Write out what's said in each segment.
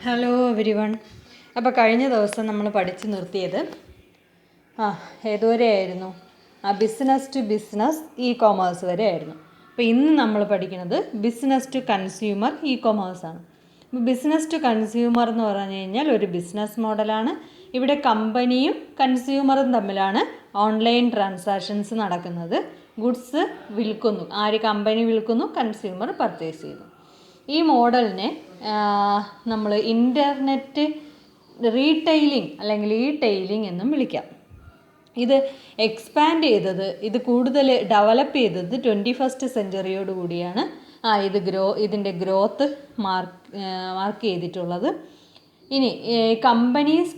Hello every one. അപ്പോൾ കഴിഞ്ഞ ദിവസം നമ്മൾ പഠിച്ചു നിർത്തിയത് ഏതുവരെയായിരുന്നു? Business to business e commerce വരെ ആയിരുന്നു. അപ്പോൾ ഇന്ന് നമ്മൾ പഠിക്കുന്നത് ബിസിനസ് ടു കൺസ്യൂമർ ഇ കോമേഴ്സാണ്. അപ്പോൾ ബിസിനസ് ടു കൺസ്യൂമർ എന്ന് പറഞ്ഞു കഴിഞ്ഞാൽ ഒരു ബിസിനസ് മോഡലാണ്. ഇവിടെ കമ്പനിയും കൺസ്യൂമറും തമ്മിലാണ് ഓൺലൈൻ ട്രാൻസാക്ഷൻസ് നടക്കുന്നത്. ഗുഡ്സ് വിൽക്കുന്നു, ആര് കമ്പനി വിൽക്കുന്നു, കൺസ്യൂമർ പർച്ചേസ് ചെയ്യുന്നു. ഈ മോഡലിനെ നമ്മൾ ഇൻ്റർനെറ്റ് റീറ്റെയിലിംഗ് അല്ലെങ്കിൽ ഇ-ടെയിലിംഗ് എന്നും വിളിക്കാം. ഇത് എക്സ്പാൻഡ് ചെയ്തത്, ഇത് കൂടുതൽ ഡെവലപ്പ് ചെയ്തത് 21st സെഞ്ച്വറിയോട് കൂടിയാണ്. ഇതിൻ്റെ ഗ്രോത്ത് മാർക്ക് ചെയ്തിട്ടുള്ളത്. ഇനി companies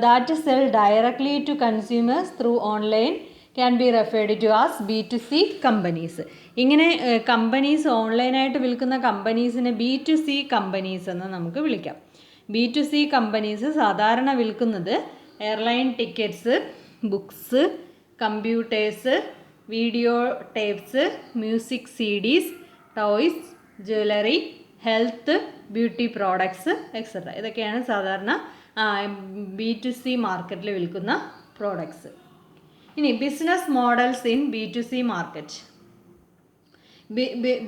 that sell directly to consumers through online can be referred to as B2C companies. ഇങ്ങനെ കമ്പനീസ് ഓൺലൈനായിട്ട് വിൽക്കുന്ന കമ്പനീസിനെ B2C കമ്പനീസ് എന്ന് നമുക്ക് വിളിക്കാം. B2C കമ്പനീസ് സാധാരണ വിൽക്കുന്നത് airline tickets, books, computers, video tapes, music CDs, toys, jewellery, health, beauty products etcetera. ഇതൊക്കെയാണ് സാധാരണ B2C മാർക്കറ്റിൽ വിൽക്കുന്ന പ്രോഡക്ട്സ്. ഇനി business models in B2C market.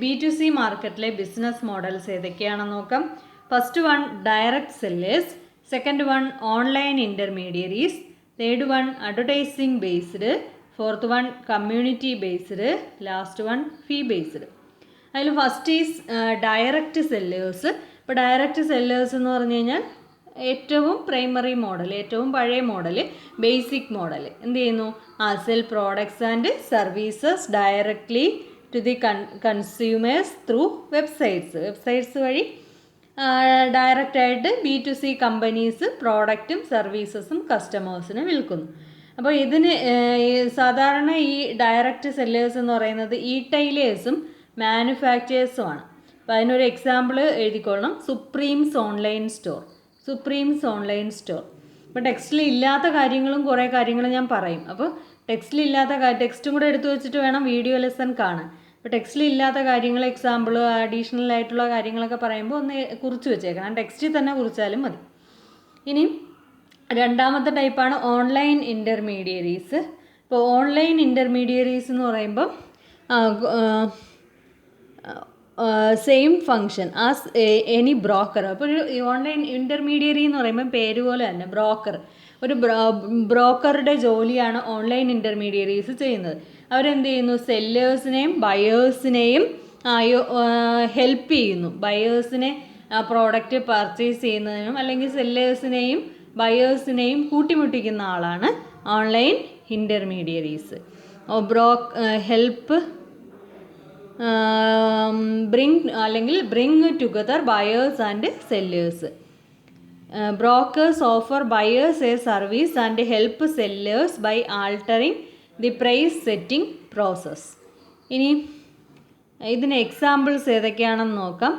B2C മാർക്കറ്റിലെ ബിസിനസ് മോഡൽസ് ഏതൊക്കെയാണെന്ന് നോക്കാം. First one direct sellers, second one online intermediaries, third one advertising based, fourth one community based, last one fee based. അതിൽ first is direct sellers. ഇപ്പോൾ direct sellers എന്ന് പറഞ്ഞു കഴിഞ്ഞാൽ ഏറ്റവും primary model, ഏറ്റവും പഴയ മോഡൽ, ബേസിക് മോഡൽ എന്ത് ചെയ്യുന്നു? Sell products and services directly to the consumers through websites വഴി ഡയറക്റ്റായിട്ട് B2C കമ്പനീസ് പ്രോഡക്റ്റും സർവീസസും കസ്റ്റമേഴ്സിന് വിൽക്കുന്നു. അപ്പോൾ ഇതിന് സാധാരണ ഈ ഡയറക്റ്റ് സെല്ലേഴ്സ് എന്ന് പറയുന്നത് ഇ-ടൈലേഴ്സും മാനുഫാക്ചേഴ്സുമാണ്. അപ്പോൾ അതിനൊരു എക്സാമ്പിൾ എഴുതിക്കൊള്ളണം. Supremes online store. അപ്പോൾ ടെക്സ്റ്റിൽ ഇല്ലാത്ത കാര്യങ്ങളും കുറേ കാര്യങ്ങൾ ഞാൻ പറയും. അപ്പോൾ ടെക്സ്റ്റും കൂടെ എടുത്തു വെച്ചിട്ട് വേണം വീഡിയോ ലെസൺ കാണാൻ. അപ്പോൾ ടെക്സ്റ്റിൽ ഇല്ലാത്ത കാര്യങ്ങൾ, എക്സാമ്പിൾ, അഡീഷണൽ ആയിട്ടുള്ള കാര്യങ്ങളൊക്കെ പറയുമ്പോൾ ഒന്ന് കുറിച്ച് വെച്ചേക്കണം. ടെക്സ്റ്റിൽ തന്നെ കുറിച്ചാലും മതി. ഇനി രണ്ടാമത്തെ ടൈപ്പാണ് ഓൺലൈൻ ഇൻ്റർമീഡിയറീസ്. ഇപ്പോൾ ഓൺലൈൻ ഇൻ്റർമീഡിയറീസ് എന്ന് പറയുമ്പോൾ same function as any broker. അപ്പോൾ ഒരു ഓൺലൈൻ ഇൻ്റർമീഡിയറി എന്ന് പറയുമ്പോൾ പേര് പോലെ തന്നെ ബ്രോക്കർ, ഒരു ബ്രോക്കറുടെ ജോലിയാണ് ഓൺലൈൻ ഇൻ്റർമീഡിയറീസ് ചെയ്യുന്നത്. അവരെന്ത് ചെയ്യുന്നു? സെല്ലേഴ്സിനെയും ബയേഴ്സിനെയും ഹെൽപ്പ് ചെയ്യുന്നു. ബയേഴ്സിനെ പ്രോഡക്റ്റ് പർച്ചേസ് ചെയ്യുന്നതിനും അല്ലെങ്കിൽ സെല്ലേഴ്സിനെയും ബയേഴ്സിനെയും കൂട്ടിമുട്ടിക്കുന്ന ആളാണ് online intermediaries. Help bring together buyers and sellers. Brokers offer buyers a service and help sellers by altering the price setting process. ഇനി ഇതിന് എക്സാമ്പിൾസ് ഏതൊക്കെയാണെന്ന് നോക്കാം.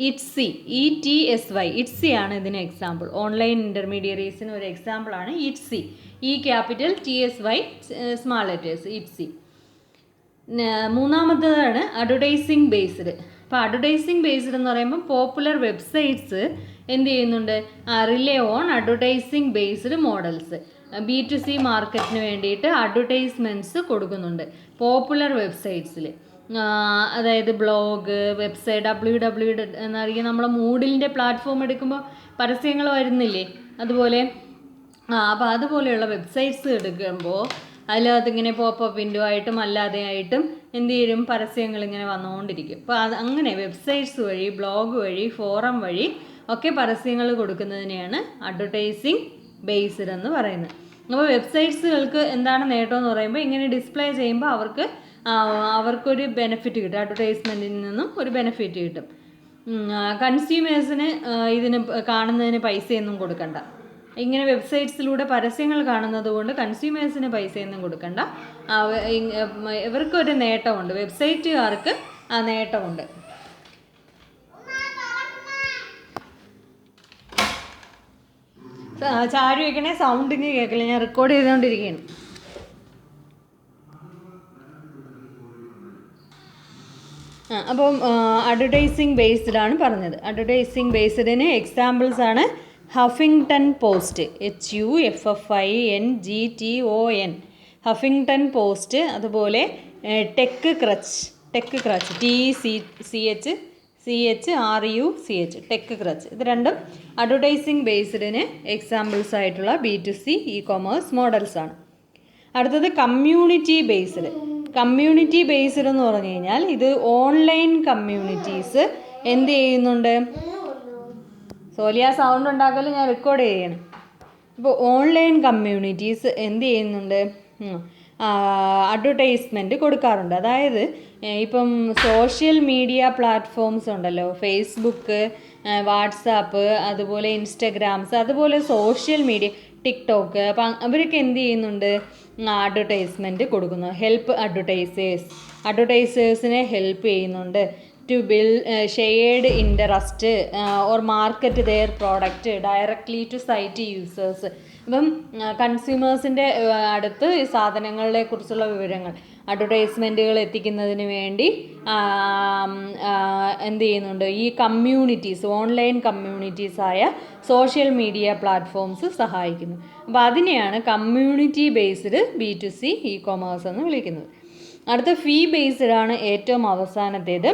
ഇറ്റ്സി, ഇറ്റ്സി ആണ് ഇതിന് എക്സാമ്പിൾ. ഓൺലൈൻ ഇൻ്റർമീഡിയറീസിന് ഒരു എക്സാമ്പിളാണ് Etsy. Capital TSY small letters, Etsy. മൂന്നാമത്തേതാണ് അഡ്വർടൈസിംഗ് ബേസ്ഡ്. അപ്പോൾ അഡ്വർടൈസിംഗ് ബേസ്ഡ് എന്ന് പറയുമ്പോൾ പോപ്പുലർ വെബ്സൈറ്റ്സ് എന്ത് ചെയ്യുന്നുണ്ട്? Rely on advertising based models. B2C മാർക്കറ്റിന് വേണ്ടിയിട്ട് അഡ്വർടൈസ്മെൻറ്റ്സ് കൊടുക്കുന്നുണ്ട് പോപ്പുലർ വെബ്സൈറ്റ്സിൽ. അതായത് ബ്ലോഗ്, വെബ്സൈറ്റ്, WW എന്നറിയാം. നമ്മളെ മൂഡിലിൻ്റെ പ്ലാറ്റ്ഫോം എടുക്കുമ്പോൾ പരസ്യങ്ങൾ വരുന്നില്ലേ? അതുപോലെ അപ്പോൾ അതുപോലെയുള്ള വെബ്സൈറ്റ്സ് എടുക്കുമ്പോൾ അതിലിങ്ങനെ പോപ്പപ്പ് വിൻഡോ ആയിട്ടും അല്ലാതെ ആയിട്ടും എന്ത് ചെയ്യും? പരസ്യങ്ങൾ ഇങ്ങനെ വന്നുകൊണ്ടിരിക്കും. അപ്പോൾ അങ്ങനെ വെബ്സൈറ്റ്സ് വഴി, ബ്ലോഗ് വഴി, ഫോറം വഴി ഒക്കെ പരസ്യങ്ങൾ കൊടുക്കുന്നതിനെയാണ് അഡ്വർടൈസിങ് ബേസ്ഡ് എന്ന് പറയുന്നത്. അപ്പോൾ വെബ്സൈറ്റ്സുകൾക്ക് എന്താണ് നേട്ടം എന്ന് പറയുമ്പോൾ ഇങ്ങനെ ഡിസ്പ്ലേ ചെയ്യുമ്പോൾ അവർക്കൊരു ബെനിഫിറ്റ് കിട്ടും. അഡ്വർടൈസ്മെൻറ്റിൽ നിന്നും ഒരു ബെനിഫിറ്റ് കിട്ടും. കൺസ്യൂമേഴ്സിന് ഇതിന് കാണുന്നതിന് പൈസയൊന്നും കൊടുക്കണ്ട. ഇങ്ങനെ വെബ്സൈറ്റ്സിലൂടെ പരസ്യങ്ങൾ കാണുന്നത് കൊണ്ട് കൺസ്യൂമേഴ്സിന് പൈസയൊന്നും കൊടുക്കണ്ട. ഇവർക്കൊരു നേട്ടമുണ്ട്, വെബ്സൈറ്റുകാർക്ക് നേട്ടമുണ്ട്. ചാരു വയ്ക്കണേ, സൗണ്ടിങ് കേൾക്കില്ല, ഞാൻ റെക്കോർഡ് ചെയ്തുകൊണ്ടിരിക്കുകയാണ്. അപ്പം അഡ്വർടൈസിങ് ബേസ്ഡ് ആണ് പറഞ്ഞത്. അഡ്വർടൈസിങ് ബേസ്ഡിന് എക്സാമ്പിൾസ് ആണ് Huffington post, HUFFINGTON, Huffington post. അതുപോലെ tech crutch, TECHRUCH, tech crutch. ഇത് രണ്ടും അഡ്വർടൈസിങ് ബേസ്ഡിന് എക്സാമ്പിൾസ് ആയിട്ടുള്ള B2C ഇ കൊമേഴ്സ് മോഡൽസ് ആണ്. അടുത്തത് കമ്മ്യൂണിറ്റി ബേസ്ഡ്. കമ്മ്യൂണിറ്റി ബേസ്ഡ് എന്ന് പറഞ്ഞു കഴിഞ്ഞാൽ ഇത് ഓൺലൈൻ കമ്മ്യൂണിറ്റീസ് എന്ത് ചെയ്യുന്നുണ്ട്? സോലിയ സൗണ്ട് ഉണ്ടാക്കൽ ഞാൻ റെക്കോർഡ് ചെയ്യണം. ഇപ്പോൾ ഓൺലൈൻ കമ്മ്യൂണിറ്റീസ് എന്ത് ചെയ്യുന്നുണ്ട്? അഡ്വർടൈസ്മെൻറ്റ് കൊടുക്കാറുണ്ട്. അതായത് ഇപ്പം സോഷ്യൽ മീഡിയ പ്ലാറ്റ്ഫോംസ് ഉണ്ടല്ലോ, ഫേസ്ബുക്ക്, വാട്സാപ്പ്, അതുപോലെ ഇൻസ്റ്റഗ്രാംസ്, അതുപോലെ സോഷ്യൽ മീഡിയ, ടിക്ടോക്ക്. അപ്പം അവരൊക്കെ എന്ത് ചെയ്യുന്നുണ്ട്? അഡ്വർടൈസ്മെൻറ്റ് കൊടുക്കുന്നു. ഹെൽപ്പ് അഡ്വർടൈസേഴ്സിനെ ഹെൽപ്പ് ചെയ്യുന്നുണ്ട് to shared interest or market their product directly to site users. ഇപ്പം കൺസ്യൂമേഴ്സിൻ്റെ അടുത്ത് ഈ സാധനങ്ങളെ കുറിച്ചുള്ള വിവരങ്ങൾ അഡ്വർടൈസ്മെൻറ്റുകൾ എത്തിക്കുന്നതിന് വേണ്ടി എന്ത് ചെയ്യുന്നുണ്ട്? ഈ കമ്മ്യൂണിറ്റീസ്, ഓൺലൈൻ കമ്മ്യൂണിറ്റീസായ സോഷ്യൽ മീഡിയ പ്ലാറ്റ്ഫോംസ് സഹായിക്കുന്നു. അപ്പോൾ അതിനെയാണ് community based B2C E commerce എന്ന് വിളിക്കുന്നത്. അടുത്ത ഫീ ബേസ്ഡ് ആണ് ഏറ്റവും അവസാനത്തേത്.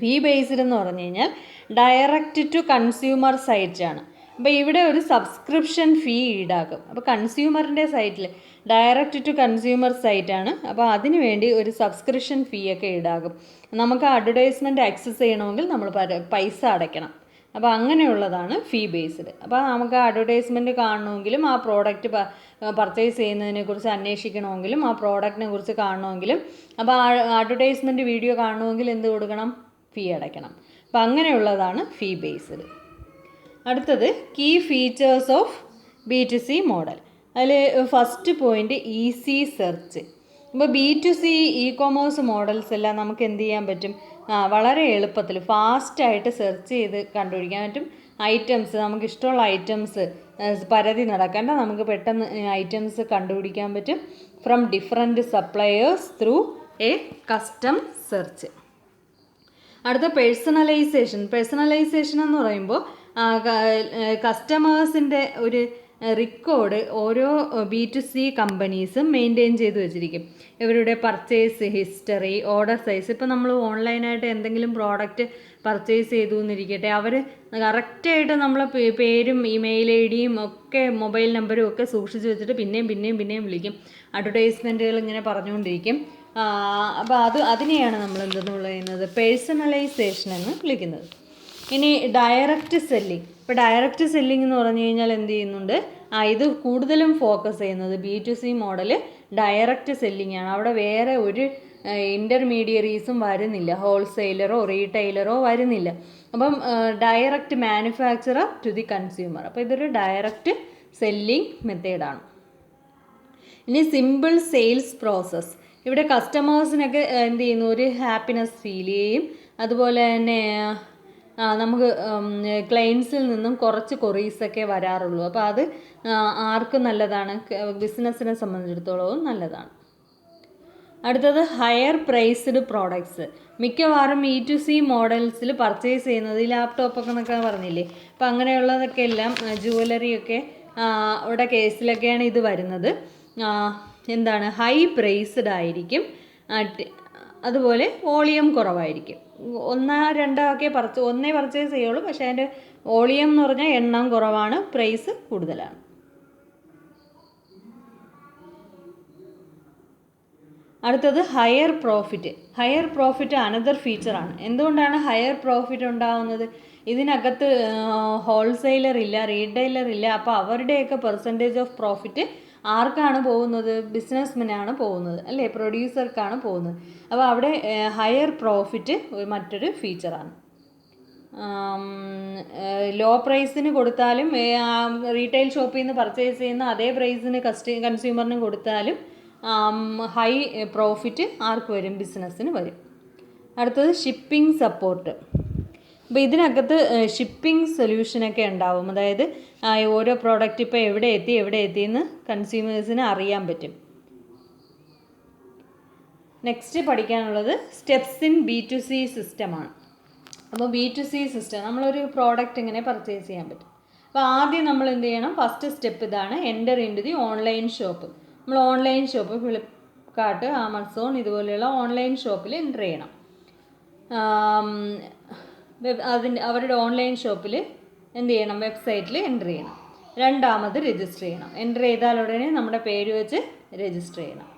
ഫീ ബേസ്ഡ് എന്ന് പറഞ്ഞു കഴിഞ്ഞാൽ ഡയറക്റ്റ് ടു കൺസ്യൂമർ സൈറ്റ് ആണ്. അപ്പോൾ ഇവിടെ ഒരു സബ്സ്ക്രിപ്ഷൻ ഫീ ഈടാക്കും. അപ്പോൾ കൺസ്യൂമറിൻ്റെ സൈറ്റിൽ ഡയറക്റ്റ് ടു കൺസ്യൂമർ സൈറ്റാണ്. അപ്പോൾ അതിന് വേണ്ടി ഒരു സബ്സ്ക്രിപ്ഷൻ ഫീ ഒക്കെ ഈടാക്കും. നമുക്ക് അഡ്വർടൈസ്മെൻറ്റ് ആക്സസ് ചെയ്യണമെങ്കിൽ നമ്മൾ പൈസ അടയ്ക്കണം. അപ്പോൾ അങ്ങനെയുള്ളതാണ് ഫീ ബേസ്ഡ്. അപ്പോൾ നമുക്ക് അഡ്വർടൈസ്മെൻറ്റ് കാണണമെങ്കിലും ആ പ്രോഡക്റ്റ് പർച്ചേസ് ചെയ്യുന്നതിനെക്കുറിച്ച് അന്വേഷിക്കണമെങ്കിലും ആ പ്രോഡക്റ്റിനെ കുറിച്ച് കാണണമെങ്കിലും അപ്പോൾ അഡ്വർടൈസ്മെൻറ്റ് വീഡിയോ കാണണമെങ്കിൽ എന്ത് കൊടുക്കണം? ഫീ അടയ്ക്കണം. അപ്പോൾ അങ്ങനെയുള്ളതാണ് ഫീ ബേസ്ഡ്. അടുത്തത് key features of B2C model. അതിൽ ഫസ്റ്റ് പോയിൻ്റ് ഈസി സെർച്ച്. ഇപ്പോൾ B2C ഇ കൊമേഴ്സ് മോഡൽസ് എല്ലാം നമുക്ക് എന്ത് ചെയ്യാൻ പറ്റും? വളരെ എളുപ്പത്തിൽ ഫാസ്റ്റായിട്ട് സെർച്ച് ചെയ്ത് കണ്ടുപിടിക്കാൻ പറ്റും. ഐറ്റംസ്, നമുക്കിഷ്ടമുള്ള ഐറ്റംസ് പരതി നടക്കേണ്ട, നമുക്ക് പെട്ടെന്ന് ഐറ്റംസ് കണ്ടുപിടിക്കാൻ പറ്റും from different suppliers through A custom search. അടുത്ത പേഴ്സണലൈസേഷൻ എന്ന് പറയുമ്പോൾ കസ്റ്റമേഴ്സിൻ്റെ ഒരു റെക്കോർഡ് ഓരോ B2C കമ്പനീസും മെയിൻറ്റെയിൻ ചെയ്ത് വെച്ചിരിക്കും. ഇവരുടെ പർച്ചേസ് ഹിസ്റ്ററി, ഓർഡർ സൈസ്. ഇപ്പോൾ നമ്മൾ ഓൺലൈനായിട്ട് എന്തെങ്കിലും പ്രോഡക്റ്റ് പർച്ചേസ് ചെയ്തു എന്നിരിക്കട്ടെ, അവർ കറക്റ്റായിട്ട് നമ്മളെ പേരും ഇമെയിൽ ID ഒക്കെ മൊബൈൽ നമ്പരും ഒക്കെ സൂക്ഷിച്ച് വെച്ചിട്ട് പിന്നെയും വിളിക്കും. അഡ്വർടൈസ്മെൻറ്റുകൾ ഇങ്ങനെ പറഞ്ഞുകൊണ്ടിരിക്കും. അപ്പോൾ അതിനെയാണ് നമ്മൾ എന്തെന്ന് പറയുന്നത്? പേഴ്സണലൈസേഷൻ എന്ന് വിളിക്കുന്നത്. ഇനി ഡയറക്റ്റ് സെല്ലിംഗ്. ഇപ്പോൾ ഡയറക്റ്റ് സെല്ലിംഗ് എന്ന് പറഞ്ഞു കഴിഞ്ഞാൽ എന്ത് ചെയ്യുന്നുണ്ട്? ഇത് കൂടുതലും ഫോക്കസ് ചെയ്യുന്നത് B2C മോഡൽ ഡയറക്റ്റ് സെല്ലിംഗ് ആണ്. അവിടെ വേറെ ഒരു ഇൻ്റർമീഡിയറീസും വരുന്നില്ല, ഹോൾസെയിലറോ റീറ്റെയിലറോ വരുന്നില്ല. അപ്പം direct manufacturer to the consumer. അപ്പോൾ ഇതൊരു ഡയറക്റ്റ് സെല്ലിംഗ് മെത്തേഡാണ്. ഇനി സിമ്പിൾ സെയിൽസ് പ്രോസസ്സ്. ഇവിടെ കസ്റ്റമേഴ്സിനൊക്കെ എന്ത് ചെയ്യുന്നു? ഒരു ഹാപ്പിനെസ് ഫീൽ ചെയ്യും. അതുപോലെ തന്നെ നമുക്ക് ക്ലയൻസിൽ നിന്നും കുറച്ച് കൊറീസൊക്കെ വരാറുള്ളൂ. അപ്പോൾ അത് ആർക്കും നല്ലതാണ്, ബിസിനസ്സിനെ സംബന്ധിച്ചിടത്തോളവും നല്ലതാണ്. അടുത്തത് ഹയർ പ്രൈസ്ഡ് പ്രോഡക്ട്സ്. മിക്കവാറും B2C മോഡൽസിൽ പർച്ചേസ് ചെയ്യുന്നത് ഈ ലാപ്ടോപ്പൊക്കെ എന്നൊക്കെ പറഞ്ഞില്ലേ, അപ്പോൾ അങ്ങനെയുള്ളതൊക്കെ എല്ലാം ജുവലറിയൊക്കെ ഇവിടെ കേസിലൊക്കെയാണ് ഇത് വരുന്നത്. എന്താണ്? ഹൈ പ്രൈസ്ഡ് ആയിരിക്കും. അതുപോലെ വോളിയം കുറവായിരിക്കും. ഒന്നേ പർച്ചേസ് ചെയ്യുള്ളൂ, പക്ഷേ അതിൻ്റെ വോളിയം എന്ന് പറഞ്ഞാൽ എണ്ണം കുറവാണ്, പ്രൈസ് കൂടുതലാണ്. അടുത്തത് ഹയർ പ്രോഫിറ്റ് അനദർ ഫീച്ചറാണ്. എന്തുകൊണ്ടാണ് ഹയർ പ്രോഫിറ്റ് ഉണ്ടാകുന്നത്? ഇതിനകത്ത് ഹോൾസെയിലർ ഇല്ല, റീറ്റെയിലർ ഇല്ല. അപ്പോൾ അവരുടെയൊക്കെ പെർസെൻറ്റേജ് ഓഫ് പ്രോഫിറ്റ് ആർക്കാണ് പോകുന്നത്? ബിസിനസ്മെനാണ് പോകുന്നത്, അല്ലേ? പ്രൊഡ്യൂസർക്കാണ് പോകുന്നത്. അപ്പോൾ അവിടെ ഹയർ പ്രോഫിറ്റ് മറ്റൊരു ഫീച്ചറാണ്. ലോ പ്രൈസിന് കൊടുത്താലും റീറ്റെയിൽ ഷോപ്പിൽ നിന്ന് പർച്ചേസ് ചെയ്യുന്ന അതേ പ്രൈസിന് കൺസ്യൂമറിന് കൊടുത്താലും ഹൈ പ്രോഫിറ്റ് ആർക്ക് വരും? ബിസിനസ്സിന് വരും. അടുത്തത് ഷിപ്പിംഗ് സപ്പോർട്ട്. അപ്പോൾ ഇതിനകത്ത് ഷിപ്പിംഗ് സൊല്യൂഷനൊക്കെ ഉണ്ടാവും. അതായത് ഓരോ പ്രോഡക്റ്റ് ഇപ്പോൾ എവിടെ എത്തിയെന്ന് കൺസ്യൂമേഴ്സിന് അറിയാൻ പറ്റും. നെക്സ്റ്റ് പഠിക്കാനുള്ളത് സ്റ്റെപ്സ് ഇൻ B2C സിസ്റ്റമാണ്. അപ്പോൾ B2C സിസ്റ്റം നമ്മളൊരു പ്രോഡക്റ്റ് ഇങ്ങനെ പർച്ചേസ് ചെയ്യാൻ പറ്റും. അപ്പോൾ ആദ്യം നമ്മൾ എന്ത് ചെയ്യണം? ഫസ്റ്റ് സ്റ്റെപ്പ് ഇതാണ്, enter into the online shop. നമ്മൾ ഓൺലൈൻ ഷോപ്പ് ഫ്ലിപ്കാർട്ട്, ആമസോൺ ഇതുപോലെയുള്ള ഓൺലൈൻ ഷോപ്പിൽ എൻ്റർ ചെയ്യണം. അവരുടെ ഓൺലൈൻ ഷോപ്പിൽ എന്ത് ചെയ്യണം? വെബ്സൈറ്റിൽ എൻ്റർ ചെയ്യണം. രണ്ടാമത് രജിസ്റ്റർ ചെയ്യണം. എൻ്റർ ചെയ്താൽ ഉടനെ നമ്മുടെ പേര് വെച്ച് രജിസ്റ്റർ ചെയ്യണം.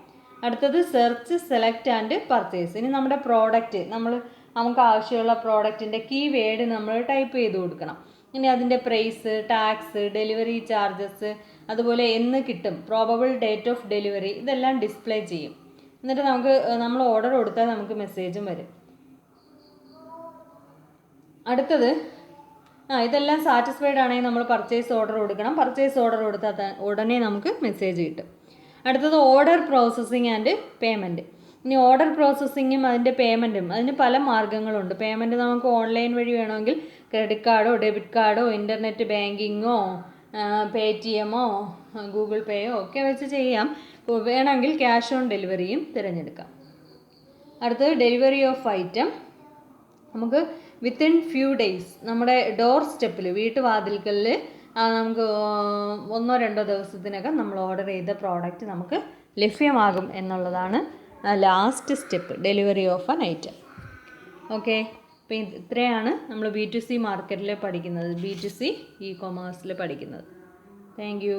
അടുത്തത് സെർച്ച്, സെലക്ട് ആൻഡ് പർച്ചേസ്. ഇനി നമ്മുടെ പ്രോഡക്റ്റ് നമുക്ക് ആവശ്യമുള്ള പ്രോഡക്റ്റിൻ്റെ കീവേഡ് നമ്മൾ ടൈപ്പ് ചെയ്ത് കൊടുക്കണം. ഇനി അതിൻ്റെ പ്രൈസ്, ടാക്സ്, ഡെലിവറി ചാർജസ്, അതുപോലെ എന്ന് കിട്ടും, പ്രോബബിൾ ഡേറ്റ് ഓഫ് ഡെലിവറി, ഇതെല്ലാം ഡിസ്പ്ലേ ചെയ്യും. എന്നിട്ട് നമ്മൾ ഓർഡർ കൊടുത്താൽ നമുക്ക് മെസ്സേജും വരും. അടുത്തത് ഇതെല്ലാം സാറ്റിസ്ഫൈഡ് ആണെങ്കിൽ നമ്മൾ പർച്ചേസ് ഓർഡർ കൊടുക്കണം. പർച്ചേസ് ഓർഡർ കൊടുത്താൽ ഉടനെ നമുക്ക് മെസ്സേജ് കിട്ടും. അടുത്തത് ഓർഡർ പ്രോസസ്സിങ് ആൻഡ് പേയ്മെൻറ്റ്. ഇനി ഓർഡർ പ്രോസസ്സിങ്ങും അതിൻ്റെ പേയ്മെൻറ്റും, അതിന് പല മാർഗ്ഗങ്ങളുണ്ട്. പേയ്മെൻറ്റ് നമുക്ക് ഓൺലൈൻ വഴി വേണമെങ്കിൽ ക്രെഡിറ്റ് കാർഡോ ഡെബിറ്റ് കാർഡോ ഇൻ്റർനെറ്റ് ബാങ്കിങ്ങോ പേടിഎമ്മോ ഗൂഗിൾ പേയോ ഒക്കെ വെച്ച് ചെയ്യാം. വേണമെങ്കിൽ ക്യാഷ് ഓൺ ഡെലിവറിയും തിരഞ്ഞെടുക്കാം. അടുത്തത് ഡെലിവറി ഓഫ് ഐറ്റം. നമുക്ക് വിത്തിൻ ഫ്യൂ ഡേയ്സ് നമ്മുടെ ഡോർ സ്റ്റെപ്പിൽ, വീട്ടുവാതിൽക്കലിൽ നമുക്ക് 1-2 ദിവസത്തിനകം നമ്മൾ ഓർഡർ ചെയ്ത പ്രോഡക്റ്റ് നമുക്ക് ലഭ്യമാകും എന്നുള്ളതാണ് last step, delivery of an item. Okay, അപ്പോൾ ഇത്രയാണ് നമ്മൾ B2C മാർക്കറ്റിൽ പഠിക്കുന്നത്, B2C ഇ-കൊമേഴ്സിൽ പഠിക്കുന്നത്. Thank you.